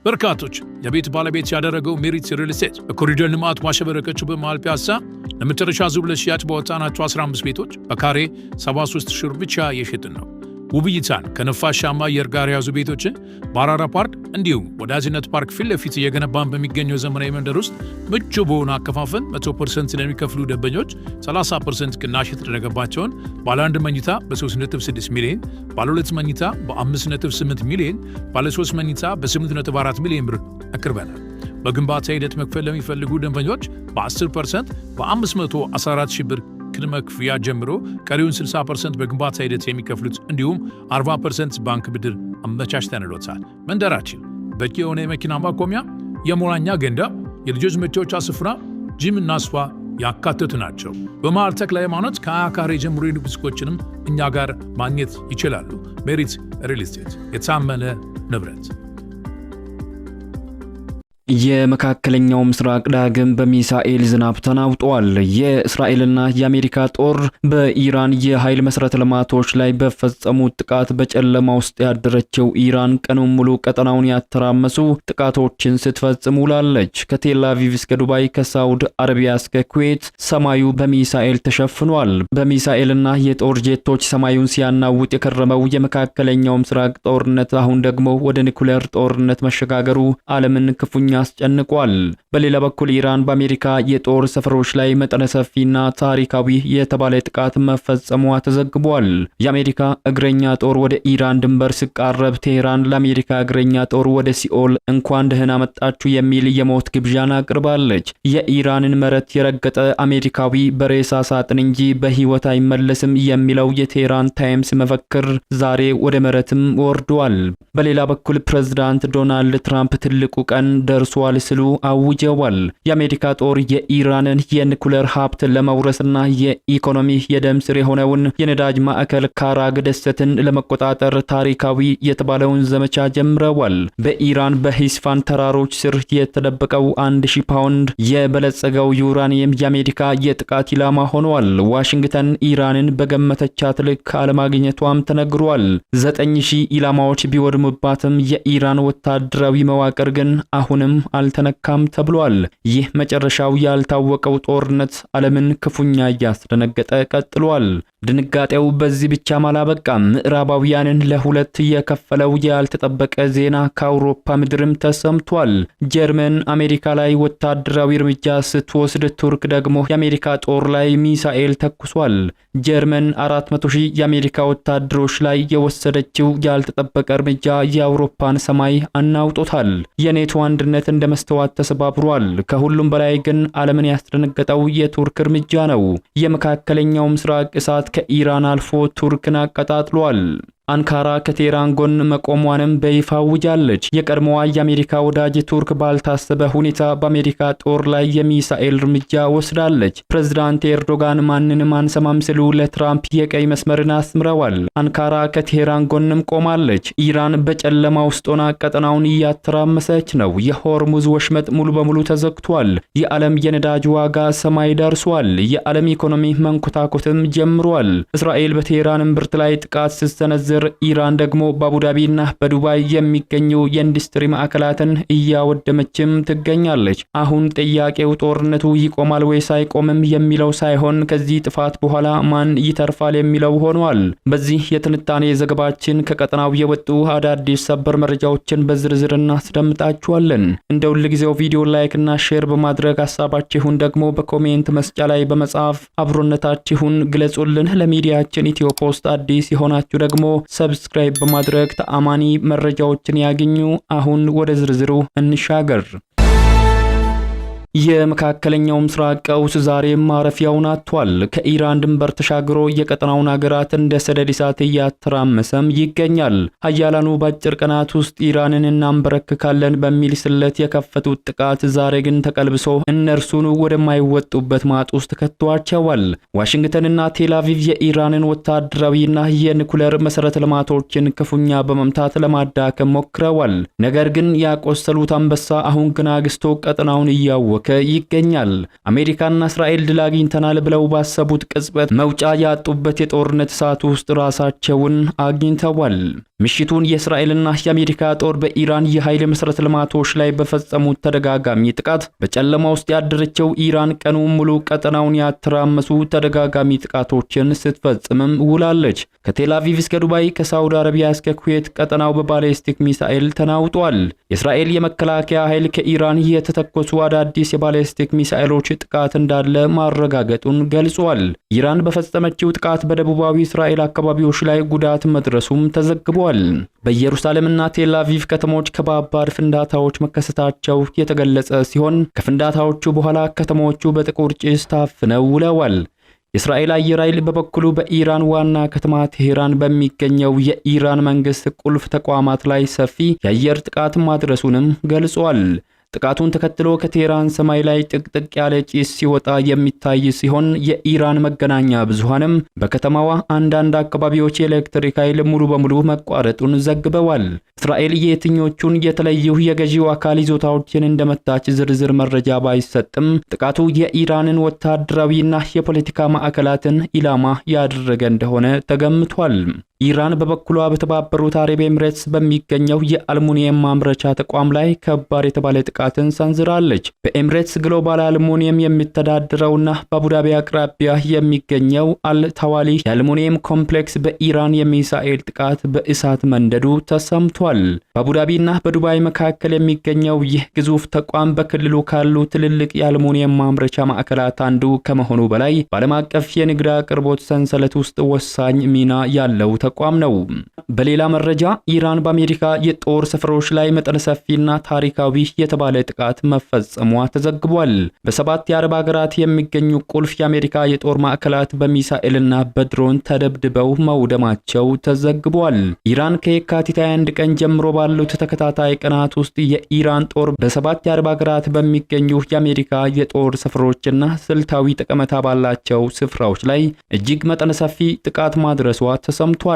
በርካቶች የቤት ባለቤት ያደረገው ሜሪት ሪል ስቴት በኮሪደር ልማት ማሸበረቀችው በመሃል ፒያሳ ለመጨረሻ ዙር ለሽያጭ ባወጣናቸው 15 ቤቶች በካሬ 73 ሺህ ብር ብቻ እየሸጥን ነው። ውብ እይታን ከነፋሻማ አየር ጋር የያዙ ቤቶችን በአራራ ፓርክ እንዲሁም ወዳጅነት ፓርክ ፊት ለፊት እየገነባን በሚገኘው ዘመናዊ መንደር ውስጥ ምቹ በሆነ አከፋፈል 100% ለሚከፍሉ ደንበኞች 30% ቅናሽ የተደረገባቸውን ባለ 1 መኝታ በ3.6 ሚሊዮን፣ ባለ 2 መኝታ በ5.8 ሚሊዮን፣ ባለ 3 መኝታ በ8.4 ሚሊዮን ብር አቅርበናል። በግንባታ ሂደት መክፈል ለሚፈልጉ ደንበኞች በ10% በ514 ሺህ ብር ቅድመ ክፍያ ጀምሮ ቀሪውን 60% በግንባታ ሂደት የሚከፍሉት እንዲሁም 40% ባንክ ብድር አመቻችተንሎታል። መንደራችን በቂ የሆነ የመኪና ማቆሚያ፣ የመዋኛ ገንዳ፣ የልጆች መጫወቻ ስፍራ፣ ጂም እና ስፓ ያካተቱ ናቸው። በመሃል ተክለ ሃይማኖት ከ20 ካሬ ጀምሮ የንግድ ሱቆችንም እኛ ጋር ማግኘት ይችላሉ። ሜሪት ሪል ስቴት የታመነ ንብረት። የመካከለኛው ምስራቅ ዳግም በሚሳኤል ዝናብ ተናውጧል። የእስራኤልና የአሜሪካ ጦር በኢራን የኃይል መሰረተ ልማቶች ላይ በፈጸሙት ጥቃት በጨለማ ውስጥ ያደረችው ኢራን ቀኑን ሙሉ ቀጠናውን ያተራመሱ ጥቃቶችን ስትፈጽም ውላለች። ከቴል አቪቭ እስከ ዱባይ፣ ከሳውዲ አረቢያ እስከ ኩዌት ሰማዩ በሚሳኤል ተሸፍኗል። በሚሳኤልና የጦር ጄቶች ሰማዩን ሲያናውጥ የከረመው የመካከለኛው ምስራቅ ጦርነት አሁን ደግሞ ወደ ኒኩሌር ጦርነት መሸጋገሩ ዓለምን ክፉኛ አስጨንቋል። በሌላ በኩል ኢራን በአሜሪካ የጦር ሰፈሮች ላይ መጠነ ሰፊና ታሪካዊ የተባለ ጥቃት መፈጸሟ ተዘግቧል። የአሜሪካ እግረኛ ጦር ወደ ኢራን ድንበር ሲቃረብ ቴህራን ለአሜሪካ እግረኛ ጦር ወደ ሲኦል እንኳን ደህና መጣችሁ የሚል የሞት ግብዣን አቅርባለች። የኢራንን መሬት የረገጠ አሜሪካዊ በሬሳ ሳጥን እንጂ በህይወት አይመለስም የሚለው የቴህራን ታይምስ መፈክር ዛሬ ወደ መሬትም ወርዷል። በሌላ በኩል ፕሬዝዳንት ዶናልድ ትራምፕ ትልቁ ቀን ደርሷል ሲሉ አውጀዋል። የአሜሪካ ጦር የኢራንን የኒኩሌር ሀብት ለመውረስና የኢኮኖሚ የደም ስር የሆነውን የነዳጅ ማዕከል ካራግ ደሴትን ለመቆጣጠር ታሪካዊ የተባለውን ዘመቻ ጀምረዋል። በኢራን በሂስፋን ተራሮች ስር የተደበቀው 1000 ፓውንድ የበለጸገው ዩራኒየም የአሜሪካ የጥቃት ኢላማ ሆኗል። ዋሽንግተን ኢራንን በገመተቻት ልክ አለማግኘቷም ተነግሯል። 9000 ኢላማዎች ቢወድሙባትም የኢራን ወታደራዊ መዋቅር ግን አሁንም አልተነካም ተብሏል። ይህ መጨረሻው ያልታወቀው ጦርነት ዓለምን ክፉኛ እያስደነገጠ ቀጥሏል። ድንጋጤው በዚህ ብቻ አላበቃም። ምዕራባውያንን ለሁለት የከፈለው ያልተጠበቀ ዜና ከአውሮፓ ምድርም ተሰምቷል። ጀርመን አሜሪካ ላይ ወታደራዊ እርምጃ ስትወስድ፣ ቱርክ ደግሞ የአሜሪካ ጦር ላይ ሚሳኤል ተኩሷል። ጀርመን 400,000 የአሜሪካ ወታደሮች ላይ የወሰደችው ያልተጠበቀ እርምጃ የአውሮፓን ሰማይ አናውጦታል። የኔቶ አንድነት እንደ መስተዋት ተሰባብሯል። ከሁሉም በላይ ግን ዓለምን ያስደነገጠው የቱርክ እርምጃ ነው። የመካከለኛው ምስራቅ እሳት ከኢራን አልፎ ቱርክን አቀጣጥሏል። አንካራ ከቴህራን ጎን መቆሟንም በይፋ አውጃለች። የቀድሞዋ የአሜሪካ ወዳጅ ቱርክ ባልታሰበ ሁኔታ በአሜሪካ ጦር ላይ የሚሳኤል እርምጃ ወስዳለች። ፕሬዝዳንት ኤርዶጋን ማንንም አንሰማም ሲሉ ለትራምፕ የቀይ መስመርን አስምረዋል። አንካራ ከቴህራን ጎንም ቆማለች። ኢራን በጨለማ ውስጥ ሆና ቀጠናውን እያተራመሰች ነው። የሆርሙዝ ወሽመጥ ሙሉ በሙሉ ተዘግቷል። የዓለም የነዳጅ ዋጋ ሰማይ ደርሷል። የዓለም ኢኮኖሚ መንኮታኮትም ጀምሯል። እስራኤል በቴህራን እምብርት ላይ ጥቃት ስትሰነዝር ኢራን ደግሞ በአቡዳቢና በዱባይ የሚገኙ የኢንዱስትሪ ማዕከላትን እያወደመችም ትገኛለች። አሁን ጥያቄው ጦርነቱ ይቆማል ወይስ አይቆምም የሚለው ሳይሆን ከዚህ ጥፋት በኋላ ማን ይተርፋል የሚለው ሆኗል። በዚህ የትንታኔ ዘገባችን ከቀጠናው የወጡ አዳዲስ ሰበር መረጃዎችን በዝርዝር እናስደምጣችኋለን። እንደ ሁልጊዜው ቪዲዮ ላይክ እና ሼር በማድረግ ሐሳባችሁን ደግሞ በኮሜንት መስጫ ላይ በመጻፍ አብሮነታችሁን ግለጹልን። ለሚዲያችን ኢትዮ ፖስት አዲስ የሆናችሁ ደግሞ ሰብስክራይብ በማድረግ ተአማኒ መረጃዎችን ያገኙ። አሁን ወደ ዝርዝሩ እንሻገር። የመካከለኛው ምስራቅ ቀውስ ዛሬም ማረፊያውን አጥቷል። ከኢራን ድንበር ተሻግሮ የቀጠናውን ሀገራት እንደ ሰደድ እሳት እያተራመሰም ይገኛል። ሀያላኑ በአጭር ቀናት ውስጥ ኢራንን እናንበረክካለን በሚል ስለት የከፈቱት ጥቃት ዛሬ ግን ተቀልብሶ እነርሱን ወደማይወጡበት ማጥ ውስጥ ከቷቸዋል። ዋሽንግተንና ቴል አቪቭ የኢራንን ወታደራዊና የኒኩሌር መሰረተ ልማቶችን ክፉኛ በመምታት ለማዳከም ሞክረዋል። ነገር ግን ያቆሰሉት አንበሳ አሁን ግን አግስቶ ቀጠናውን እያወከ ይገኛል። አሜሪካና እስራኤል ድል አግኝተናል ብለው ባሰቡት ቅጽበት መውጫ ያጡበት የጦርነት እሳት ውስጥ ራሳቸውን አግኝተዋል። ምሽቱን የእስራኤልና የአሜሪካ ጦር በኢራን የኃይል መሰረተ ልማቶች ላይ በፈጸሙት ተደጋጋሚ ጥቃት በጨለማ ውስጥ ያደረችው ኢራን ቀኑን ሙሉ ቀጠናውን ያተራመሱ ተደጋጋሚ ጥቃቶችን ስትፈጽምም ውላለች። ከቴል አቪቭ እስከ ዱባይ፣ ከሳውዲ አረቢያ እስከ ኩዌት ቀጠናው በባሊስቲክ ሚሳኤል ተናውጧል። የእስራኤል የመከላከያ ኃይል ከኢራን የተተኮሱ አዳዲስ የባሊስቲክ ሚሳኤሎች ጥቃት እንዳለ ማረጋገጡን ገልጿል። ኢራን በፈጸመችው ጥቃት በደቡባዊ እስራኤል አካባቢዎች ላይ ጉዳት መድረሱም ተዘግቧል። በኢየሩሳሌምና ቴል አቪቭ ከተሞች ከባባድ ፍንዳታዎች መከሰታቸው የተገለጸ ሲሆን ከፍንዳታዎቹ በኋላ ከተሞቹ በጥቁር ጭስ ታፍነው ውለዋል። የእስራኤል አየር ኃይል በበኩሉ በኢራን ዋና ከተማ ቴሄራን በሚገኘው የኢራን መንግስት ቁልፍ ተቋማት ላይ ሰፊ የአየር ጥቃት ማድረሱንም ገልጿል። ጥቃቱን ተከትሎ ከቴሄራን ሰማይ ላይ ጥቅጥቅ ያለ ጭስ ሲወጣ የሚታይ ሲሆን የኢራን መገናኛ ብዙሃንም በከተማዋ አንዳንድ አካባቢዎች የኤሌክትሪክ ኃይል ሙሉ በሙሉ መቋረጡን ዘግበዋል። እስራኤል የትኞቹን የተለዩ የገዢው አካል ይዞታዎችን እንደመታች ዝርዝር መረጃ ባይሰጥም ጥቃቱ የኢራንን ወታደራዊና የፖለቲካ ማዕከላትን ኢላማ ያደረገ እንደሆነ ተገምቷል። ኢራን በበኩሏ በተባበሩት አረብ ኤምሬትስ በሚገኘው የአልሙኒየም ማምረቻ ተቋም ላይ ከባድ የተባለ ጥቃትን ሰንዝራለች። በኤምሬትስ ግሎባል አልሙኒየም የሚተዳደረውና በአቡዳቢ አቅራቢያ የሚገኘው አልታዋሊ የአልሙኒየም ኮምፕሌክስ በኢራን የሚሳኤል ጥቃት በእሳት መንደዱ ተሰምቷል። በአቡዳቢና በዱባይ መካከል የሚገኘው ይህ ግዙፍ ተቋም በክልሉ ካሉ ትልልቅ የአልሙኒየም ማምረቻ ማዕከላት አንዱ ከመሆኑ በላይ በዓለም አቀፍ የንግድ አቅርቦት ሰንሰለት ውስጥ ወሳኝ ሚና ያለው ተቋም ነው። በሌላ መረጃ ኢራን በአሜሪካ የጦር ሰፈሮች ላይ መጠነ ሰፊና ታሪካዊ የተባለ ጥቃት መፈጸሟ ተዘግቧል። በሰባት የአረብ ሀገራት የሚገኙ ቁልፍ የአሜሪካ የጦር ማዕከላት በሚሳኤልና በድሮን ተደብድበው መውደማቸው ተዘግቧል። ኢራን ከየካቲት 21 ቀን ጀምሮ ባሉት ተከታታይ ቀናት ውስጥ የኢራን ጦር በሰባት የአረብ ሀገራት በሚገኙ የአሜሪካ የጦር ሰፈሮችና ስልታዊ ጠቀሜታ ባላቸው ስፍራዎች ላይ እጅግ መጠነ ሰፊ ጥቃት ማድረሷ ተሰምቷል።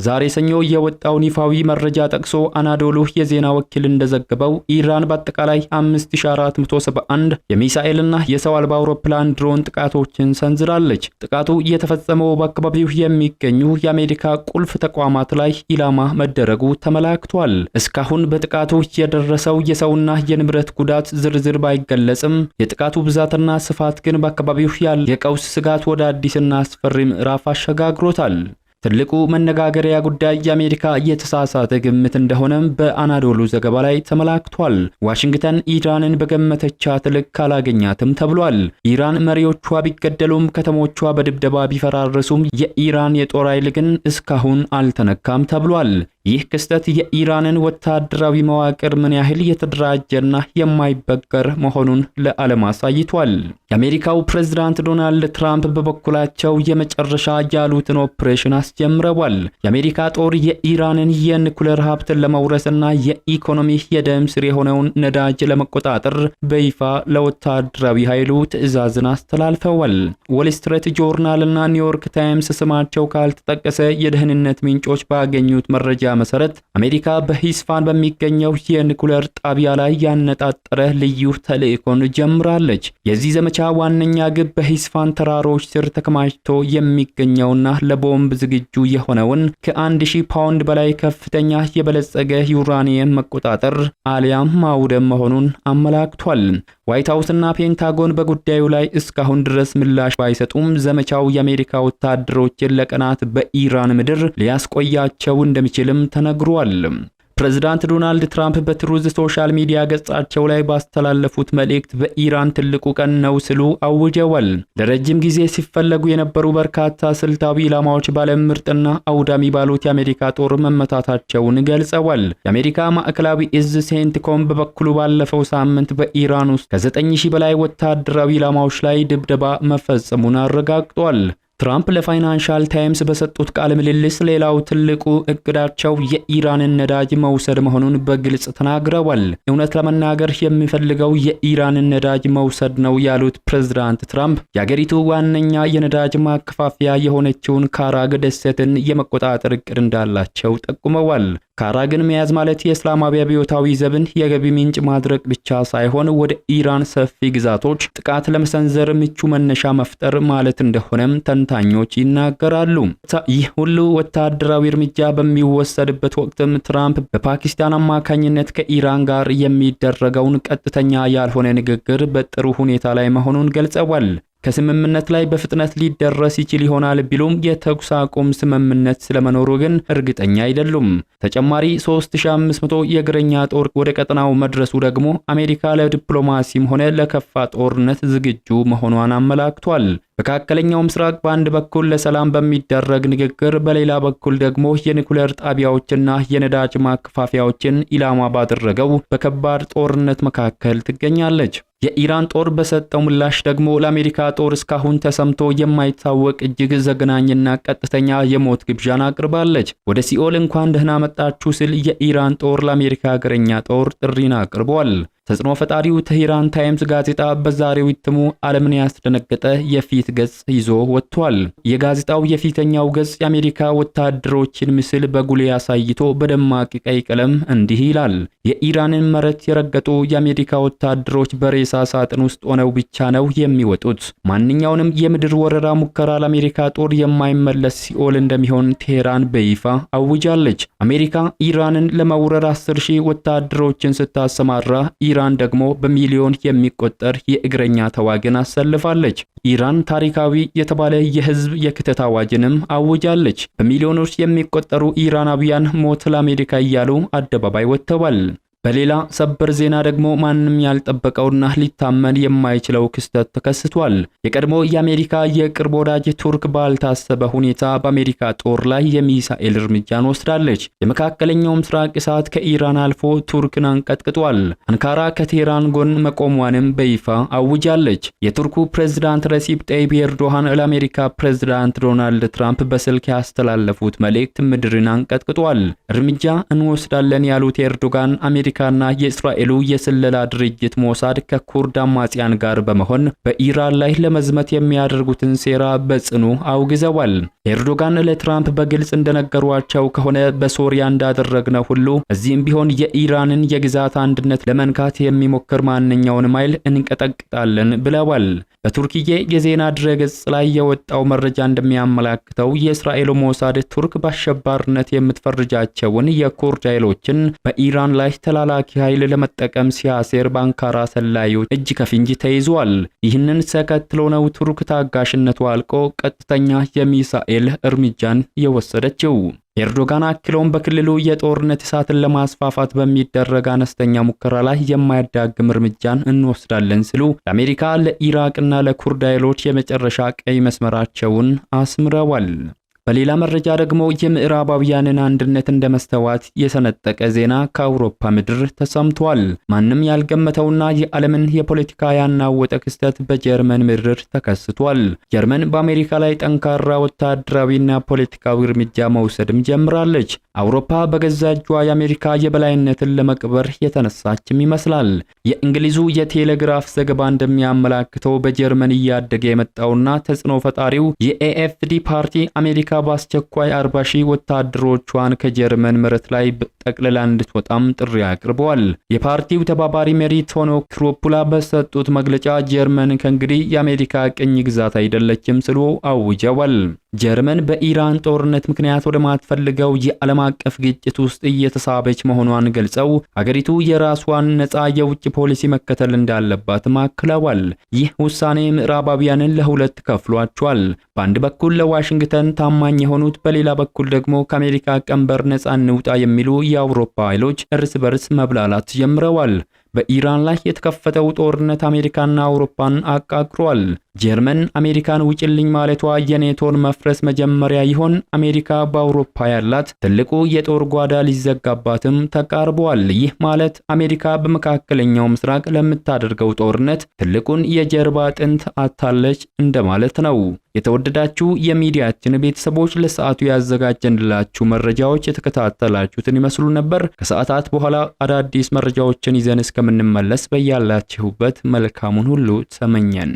ዛሬ ሰኞ የወጣውን ይፋዊ መረጃ ጠቅሶ አናዶሉ የዜና ወኪል እንደዘገበው ኢራን በአጠቃላይ 5471 የሚሳኤልና የሰው አልባ አውሮፕላን ድሮን ጥቃቶችን ሰንዝራለች። ጥቃቱ የተፈጸመው በአካባቢው የሚገኙ የአሜሪካ ቁልፍ ተቋማት ላይ ኢላማ መደረጉ ተመላክቷል። እስካሁን በጥቃቱ የደረሰው የሰውና የንብረት ጉዳት ዝርዝር ባይገለጽም የጥቃቱ ብዛትና ስፋት ግን በአካባቢው ያለ የቀውስ ስጋት ወደ አዲስና አስፈሪ ምዕራፍ አሸጋግሮታል። ትልቁ መነጋገሪያ ጉዳይ የአሜሪካ የተሳሳተ ግምት እንደሆነም በአናዶሉ ዘገባ ላይ ተመላክቷል። ዋሽንግተን ኢራንን በገመተቻት ልክ አላገኛትም ተብሏል። ኢራን መሪዎቿ ቢገደሉም ከተሞቿ በድብደባ ቢፈራረሱም የኢራን የጦር ኃይል ግን እስካሁን አልተነካም ተብሏል። ይህ ክስተት የኢራንን ወታደራዊ መዋቅር ምን ያህል የተደራጀና የማይበገር መሆኑን ለዓለም አሳይቷል። የአሜሪካው ፕሬዝዳንት ዶናልድ ትራምፕ በበኩላቸው የመጨረሻ ያሉትን ኦፕሬሽን አስጀምረዋል። የአሜሪካ ጦር የኢራንን የኒኩሌር ሀብትን ለመውረስና የኢኮኖሚ የደም ስር የሆነውን ነዳጅ ለመቆጣጠር በይፋ ለወታደራዊ ኃይሉ ትዕዛዝን አስተላልፈዋል። ዎል ስትሪት ጆርናልና ኒውዮርክ ታይምስ ስማቸው ካልተጠቀሰ የደህንነት ምንጮች ባገኙት መረጃ መሰረት አሜሪካ በሂስፋን በሚገኘው የኒኩሌር ጣቢያ ላይ ያነጣጠረ ልዩ ተልዕኮን ጀምራለች። የዚህ ዘመቻ ዋነኛ ግብ በሂስፋን ተራሮች ስር ተከማችቶ የሚገኘውና ለቦምብ ዝግጁ የሆነውን ከ1000 ፓውንድ በላይ ከፍተኛ የበለጸገ ዩራኒየም መቆጣጠር አሊያም ማውደም መሆኑን አመላክቷል። ዋይት ሃውስና ፔንታጎን በጉዳዩ ላይ እስካሁን ድረስ ምላሽ ባይሰጡም ዘመቻው የአሜሪካ ወታደሮችን ለቀናት በኢራን ምድር ሊያስቆያቸው እንደሚችልም ተነግሯል። ፕሬዝዳንት ዶናልድ ትራምፕ በትሩዝ ሶሻል ሚዲያ ገጻቸው ላይ ባስተላለፉት መልእክት በኢራን ትልቁ ቀን ነው ሲሉ አውጀዋል። ለረጅም ጊዜ ሲፈለጉ የነበሩ በርካታ ስልታዊ ኢላማዎች ባለም ምርጥና አውዳሚ ባሉት የአሜሪካ ጦር መመታታቸውን ገልጸዋል። የአሜሪካ ማዕከላዊ እዝ ሴንትኮም በበኩሉ ባለፈው ሳምንት በኢራን ውስጥ ከ9000 በላይ ወታደራዊ ኢላማዎች ላይ ድብደባ መፈጸሙን አረጋግጧል። ትራምፕ ለፋይናንሻል ታይምስ በሰጡት ቃለ ምልልስ ሌላው ትልቁ እቅዳቸው የኢራንን ነዳጅ መውሰድ መሆኑን በግልጽ ተናግረዋል። እውነት ለመናገር የሚፈልገው የኢራንን ነዳጅ መውሰድ ነው ያሉት ፕሬዝዳንት ትራምፕ የአገሪቱ ዋነኛ የነዳጅ ማከፋፈያ የሆነችውን ካራግ ደሴትን የመቆጣጠር እቅድ እንዳላቸው ጠቁመዋል። ካራግን መያዝ ማለት የእስላማዊ አብዮታዊ ዘብን የገቢ ምንጭ ማድረግ ብቻ ሳይሆን ወደ ኢራን ሰፊ ግዛቶች ጥቃት ለመሰንዘር ምቹ መነሻ መፍጠር ማለት እንደሆነም ተንታኞች ይናገራሉ። ይህ ሁሉ ወታደራዊ እርምጃ በሚወሰድበት ወቅትም ትራምፕ በፓኪስታን አማካኝነት ከኢራን ጋር የሚደረገውን ቀጥተኛ ያልሆነ ንግግር በጥሩ ሁኔታ ላይ መሆኑን ገልጸዋል። ከስምምነት ላይ በፍጥነት ሊደረስ ይችል ይሆናል ቢሉም የተኩስ አቁም ስምምነት ስለመኖሩ ግን እርግጠኛ አይደሉም። ተጨማሪ 3500 የእግረኛ ጦር ወደ ቀጠናው መድረሱ ደግሞ አሜሪካ ለዲፕሎማሲም ሆነ ለከፋ ጦርነት ዝግጁ መሆኗን አመላክቷል። መካከለኛው ምስራቅ በአንድ በኩል ለሰላም በሚደረግ ንግግር፣ በሌላ በኩል ደግሞ የኒኩሌር ጣቢያዎችና የነዳጅ ማከፋፈያዎችን ኢላማ ባደረገው በከባድ ጦርነት መካከል ትገኛለች። የኢራን ጦር በሰጠው ምላሽ ደግሞ ለአሜሪካ ጦር እስካሁን ተሰምቶ የማይታወቅ እጅግ ዘግናኝና ቀጥተኛ የሞት ግብዣን አቅርባለች። ወደ ሲኦል እንኳን ደህና መጣችሁ ሲል የኢራን ጦር ለአሜሪካ እግረኛ ጦር ጥሪን አቅርቧል። ተጽዕኖ ፈጣሪው ቴህራን ታይምስ ጋዜጣ በዛሬው እትሙ ዓለምን ያስደነገጠ የፊት ገጽ ይዞ ወጥቷል። የጋዜጣው የፊተኛው ገጽ የአሜሪካ ወታደሮችን ምስል በጉልህ አሳይቶ በደማቅ ቀይ ቀለም እንዲህ ይላል። የኢራንን መሬት የረገጡ የአሜሪካ ወታደሮች በሬሳ ሳጥን ውስጥ ሆነው ብቻ ነው የሚወጡት። ማንኛውንም የምድር ወረራ ሙከራ ለአሜሪካ ጦር የማይመለስ ሲኦል እንደሚሆን ቴህራን በይፋ አውጃለች። አሜሪካ ኢራንን ለመውረር 10,000 ወታደሮችን ስታሰማራ ኢራን ደግሞ በሚሊዮን የሚቆጠር የእግረኛ ተዋጊን አሰልፋለች። ኢራን ታሪካዊ የተባለ የህዝብ የክተት አዋጅንም አውጃለች። በሚሊዮኖች የሚቆጠሩ ኢራናውያን ሞት ለአሜሪካ እያሉ አደባባይ ወጥተዋል። በሌላ ሰበር ዜና ደግሞ ማንም ያልጠበቀውና ሊታመን የማይችለው ክስተት ተከስቷል። የቀድሞ የአሜሪካ የቅርብ ወዳጅ ቱርክ ባልታሰበ ሁኔታ በአሜሪካ ጦር ላይ የሚሳኤል እርምጃን ወስዳለች። የመካከለኛው ምስራቅ እሳት ከኢራን አልፎ ቱርክን አንቀጥቅጧል። አንካራ ከቴህራን ጎን መቆሟንም በይፋ አውጃለች። የቱርኩ ፕሬዝዳንት ረሲፕ ጠይብ ኤርዶሃን ለአሜሪካ ፕሬዝዳንት ዶናልድ ትራምፕ በስልክ ያስተላለፉት መልእክት ምድርን አንቀጥቅጧል። እርምጃ እንወስዳለን ያሉት ኤርዶጋን አሜሪካና የእስራኤሉ የስለላ ድርጅት ሞሳድ ከኩርድ አማጽያን ጋር በመሆን በኢራን ላይ ለመዝመት የሚያደርጉትን ሴራ በጽኑ አውግዘዋል። ኤርዶጋን ለትራምፕ በግልጽ እንደነገሯቸው ከሆነ በሶሪያ እንዳደረግነው ሁሉ እዚህም ቢሆን የኢራንን የግዛት አንድነት ለመንካት የሚሞክር ማንኛውንም ኃይል እንቀጠቅጣለን ብለዋል። በቱርክዬ የዜና ድረገጽ ላይ የወጣው መረጃ እንደሚያመላክተው የእስራኤሉ ሞሳድ ቱርክ በአሸባሪነት የምትፈርጃቸውን የኩርድ ኃይሎችን በኢራን ላይ ተላላኪ ኃይል ለመጠቀም ሲያሴር በአንካራ ሰላዮች እጅ ከፍንጅ ተይዟል። ይህንን ተከትሎ ነው ቱርክ ታጋሽነቱ አልቆ ቀጥተኛ የሚሳኤል እርምጃን የወሰደችው። ኤርዶጋን አክለውም በክልሉ የጦርነት እሳትን ለማስፋፋት በሚደረግ አነስተኛ ሙከራ ላይ የማያዳግም እርምጃን እንወስዳለን ሲሉ ለአሜሪካ፣ ለኢራቅና ለኩርድ ኃይሎች የመጨረሻ ቀይ መስመራቸውን አስምረዋል። በሌላ መረጃ ደግሞ የምዕራባውያንን አንድነት እንደመስተዋት የሰነጠቀ ዜና ከአውሮፓ ምድር ተሰምቷል። ማንም ያልገመተውና የዓለምን የፖለቲካ ያናወጠ ክስተት በጀርመን ምድር ተከስቷል። ጀርመን በአሜሪካ ላይ ጠንካራ ወታደራዊና ፖለቲካዊ እርምጃ መውሰድም ጀምራለች። አውሮፓ በገዛ እጇ የአሜሪካ የበላይነትን ለመቅበር የተነሳችም ይመስላል። የእንግሊዙ የቴሌግራፍ ዘገባ እንደሚያመላክተው በጀርመን እያደገ የመጣውና ተጽዕኖ ፈጣሪው የኤኤፍዲ ፓርቲ አሜሪካ በአስቸኳይ 40,000 ወታደሮቿን ከጀርመን መሬት ላይ ጠቅልላ እንድትወጣም ጥሪ አቅርበዋል። የፓርቲው ተባባሪ መሪ ቶኖ ክሮፑላ በሰጡት መግለጫ ጀርመን ከእንግዲህ የአሜሪካ ቅኝ ግዛት አይደለችም ሲሉ አውጀዋል። ጀርመን በኢራን ጦርነት ምክንያት ወደ ማትፈልገው የዓለም አቀፍ ግጭት ውስጥ እየተሳበች መሆኗን ገልጸው ሀገሪቱ የራሷን ነፃ የውጭ ፖሊሲ መከተል እንዳለባት አክለዋል። ይህ ውሳኔ ምዕራባውያንን ለሁለት ከፍሏቸዋል። በአንድ በኩል ለዋሽንግተን ታማኝ የሆኑት፣ በሌላ በኩል ደግሞ ከአሜሪካ ቀንበር ነፃ እንውጣ የሚሉ የአውሮፓ ኃይሎች እርስ በርስ መብላላት ጀምረዋል። በኢራን ላይ የተከፈተው ጦርነት አሜሪካና አውሮፓን አቃቅሯል። ጀርመን አሜሪካን ውጭልኝ ማለቷ የኔቶን መፍረስ መጀመሪያ ይሆን? አሜሪካ በአውሮፓ ያላት ትልቁ የጦር ጓዳ ሊዘጋባትም ተቃርቧል። ይህ ማለት አሜሪካ በመካከለኛው ምስራቅ ለምታደርገው ጦርነት ትልቁን የጀርባ አጥንት አታለች እንደማለት ነው። የተወደዳችሁ የሚዲያችን ቤተሰቦች ለሰዓቱ ያዘጋጀንላችሁ መረጃዎች የተከታተላችሁትን ይመስሉ ነበር። ከሰዓታት በኋላ አዳዲስ መረጃዎችን ይዘን እስከምንመለስ በያላችሁበት መልካሙን ሁሉ ተመኘን።